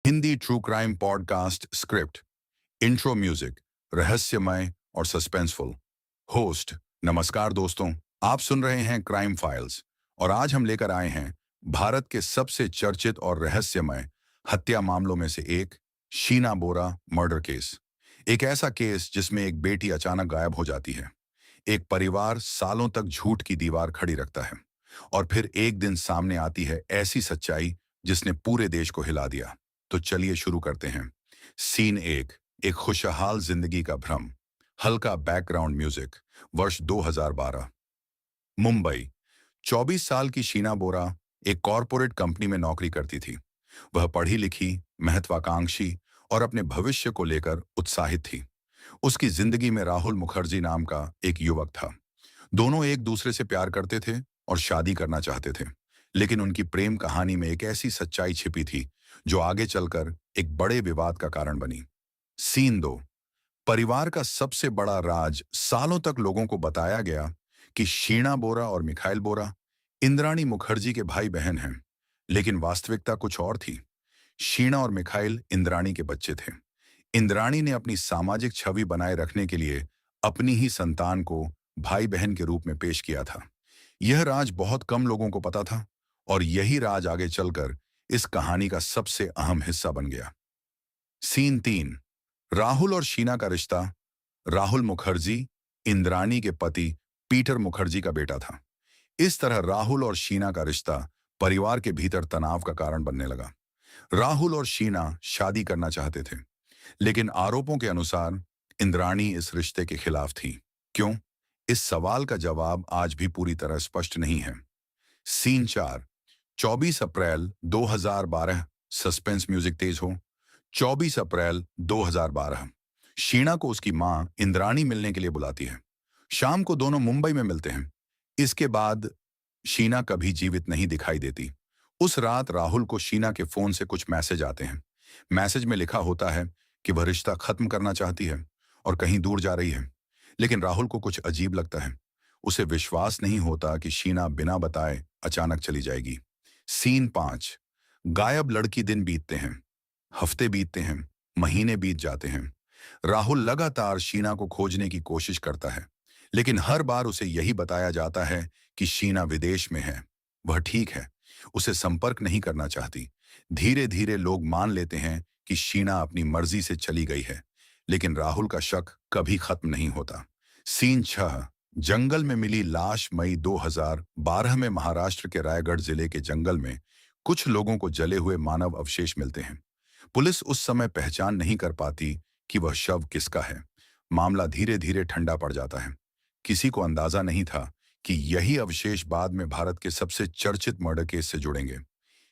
Hindi true crime podcast script, intro music, रहस्यमय और suspenseful. Host, नमस्कार दोस्तों, आप सुन रहे हैं क्राइम फाइल्स और आज हम लेकर आए हैं भारत के सबसे चर्चित और रहस्यमय हत्या मामलों में से एक, शीना बोरा मर्डर केस। एक ऐसा केस जिसमें एक बेटी अचानक गायब हो जाती है, एक परिवार सालों तक झूठ की दीवार खड़ी रखता है और फिर एक दिन सामने आती है ऐसी सच्चाई जिसने पूरे देश को हिला दिया। तो चलिए शुरू करते हैं। सीन एक खुशहाल जिंदगी का भ्रम। हल्का बैकग्राउंड म्यूजिक। वर्ष 2012। मुंबई। 24 साल की शीना बोरा एक कॉरपोरेट कंपनी में नौकरी करती थी। वह पढ़ी लिखी, महत्वाकांक्षी और अपने भविष्य को लेकर उत्साहित थी। उसकी जिंदगी में राहुल मुखर्जी नाम का एक युवक था। दोनों एक दूसरे से प्यार करते थे और शादी करना चाहते थे, लेकिन उनकी प्रेम कहानी में एक ऐसी सच्चाई छिपी थी जो आगे चलकर एक बड़े विवाद का कारण बनी। सीन 2। परिवार का सबसे बड़ा राज। सालों तक लोगों को बताया गया कि शीना बोरा और मिखाइल बोरा इंद्राणी मुखर्जी के भाई बहन हैं, लेकिन वास्तविकता कुछ और थी। शीना और मिखाइल इंद्राणी के बच्चे थे। इंद्राणी ने अपनी सामाजिक छवि बनाए रखने के लिए अपनी ही संतान को भाई बहन के रूप में पेश किया था। यह राज बहुत कम लोगों को पता था और यही राज आगे चलकर इस कहानी का सबसे अहम हिस्सा बन गया। सीन 3। राहुल और शीना का रिश्ता। राहुल मुखर्जी इंद्राणी के पति पीटर मुखर्जी का बेटा था। इस तरह राहुल और शीना का रिश्ता परिवार के भीतर तनाव का कारण बनने लगा। राहुल और शीना शादी करना चाहते थे, लेकिन आरोपों के अनुसार इंद्राणी इस रिश्ते के खिलाफ थी। क्यों? इस सवाल का जवाब आज भी पूरी तरह स्पष्ट नहीं है। सीन 4। 24 अप्रैल 2012। सस्पेंस म्यूजिक तेज हो। 24 अप्रैल 2012। शीना को उसकी मां इंद्राणी मिलने के लिए बुलाती है। शाम को दोनों मुंबई में मिलते हैं। इसके बाद शीना कभी जीवित नहीं दिखाई देती। उस रात राहुल को शीना के फोन से कुछ मैसेज आते हैं। मैसेज में लिखा होता है कि वह रिश्ता खत्म करना चाहती है और कहीं दूर जा रही है, लेकिन राहुल को कुछ अजीब लगता है। उसे विश्वास नहीं होता कि शीना बिना बताए अचानक चली जाएगी। सीन 5। गायब लड़की। दिन बीतते हैं, हफ्ते बीतते हैं, महीने बीत जाते हैं। राहुल लगातार शीना को खोजने की कोशिश करता है, लेकिन हर बार उसे यही बताया जाता है कि शीना विदेश में है, वह ठीक है, उसे संपर्क नहीं करना चाहती। धीरे धीरे लोग मान लेते हैं कि शीना अपनी मर्जी से चली गई है, लेकिन राहुल का शक कभी खत्म नहीं होता। सीन 6। जंगल में मिली लाश। मई 2012 में महाराष्ट्र के रायगढ़ जिले के जंगल में कुछ लोगों को जले हुए मानव अवशेष मिलते हैं। पुलिस उस समय पहचान नहीं कर पाती कि वह शव किसका है। मामला धीरे धीरे ठंडा पड़ जाता है। किसी को अंदाजा नहीं था कि यही अवशेष बाद में भारत के सबसे चर्चित मर्डर केस से जुड़ेंगे।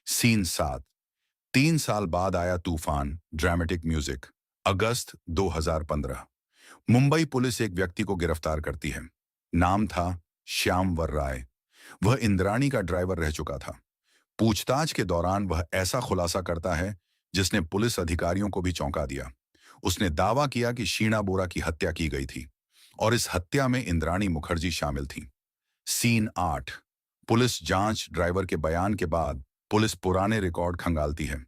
सीन 7। 3 साल बाद आया तूफान। Dramatic music. अगस्त 2015। मुंबई पुलिस एक व्यक्ति को गिरफ्तार करती है। नाम था श्यामवर राय। वह इंद्राणी का ड्राइवर रह चुका था। पूछताछ के दौरान वह ऐसा खुलासा करता है जिसने पुलिस अधिकारियों को भी चौंका दिया। उसने दावा किया कि शीना बोरा की हत्या की गई थी और इस हत्या में इंद्राणी मुखर्जी शामिल थी। सीन 8। पुलिस जांच। ड्राइवर के बयान के बाद पुलिस पुराने रिकॉर्ड खंगालती है।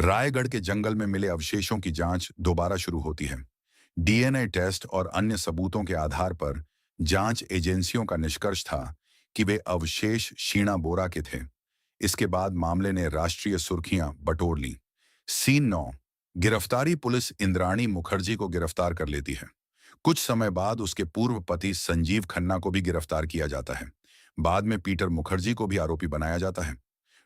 रायगढ़ के जंगल में मिले अवशेषों की जांच दोबारा शुरू होती है। डीएनए टेस्ट और अन्य सबूतों के आधार पर जांच एजेंसियों का निष्कर्ष था कि वे अवशेष शीना बोरा के थे। इसके बाद मामले ने राष्ट्रीय सुर्खियां बटोर ली। सीन 9। गिरफ्तारी। पुलिस इंद्राणी मुखर्जी को गिरफ्तार कर लेती है। कुछ समय बाद उसके पूर्व पति संजीव खन्ना को भी गिरफ्तार किया जाता है। बाद में पीटर मुखर्जी को भी आरोपी बनाया जाता है।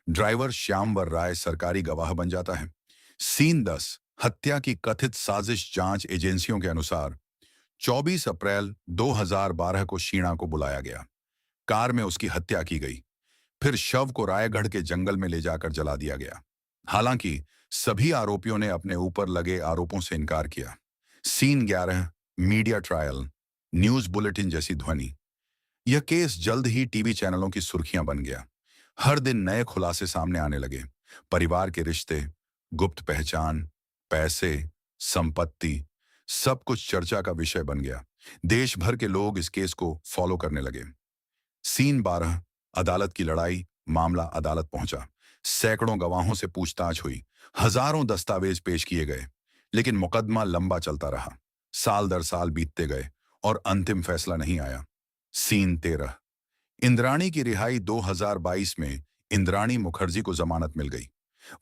ड्राइवर श्यामवर राय सरकारी गवाह बन जाता है। सीन 10। हत्या की कथित साजिश। जांच एजेंसियों के अनुसार 24 अप्रैल 2012 को शीना को बुलाया गया। कार में उसकी हत्या की गई, फिर शव को रायगढ़ के जंगल में ले जाकर जला दिया गया। हालांकि सभी आरोपियों ने अपने ऊपर लगे आरोपों से इनकार किया। Scene 11। Media trial. News bulletin जैसी ध्वनि। यह केस जल्द ही टीवी चैनलों की सुर्खियां बन गया। हर दिन नए खुलासे सामने आने लगे। परिवार के रिश्ते, गुप्त पहचान, पैसे, संपत्ति, सब कुछ चर्चा का विषय बन गया। देश भर के लोग इस केस को फॉलो करने लगे। सीन 12। अदालत की लड़ाई। मामला अदालत पहुंचा। सैकड़ों गवाहों से पूछताछ हुई, हजारों दस्तावेज पेश किए गए, लेकिन मुकदमा लंबा चलता रहा। साल दर साल बीतते गए और अंतिम फैसला नहीं आया। सीन 13। इंद्राणी की रिहाई 2022 में इंद्राणी मुखर्जी को जमानत मिल गई।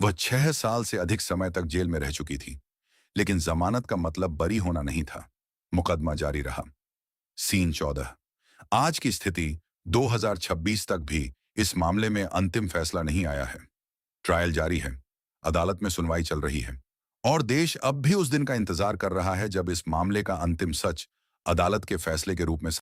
वह 6 साल से अधिक समय तक जेल में रह चुकी थी, लेकिन जमानत का मतलब बरी होना नहीं था। मुकदमा जारी रहा। सीन 14। आज की स्थिति 2026 तक भी इस मामले में अंतिम फैसला नहीं आया है। ट्रायल जारी है, अदालत में सुनवाई चल रही है और देश अब भी उस दिन का इंतजार कर रहा है जब इस मामले का अंतिम सच अदालत के फैसले के रूप में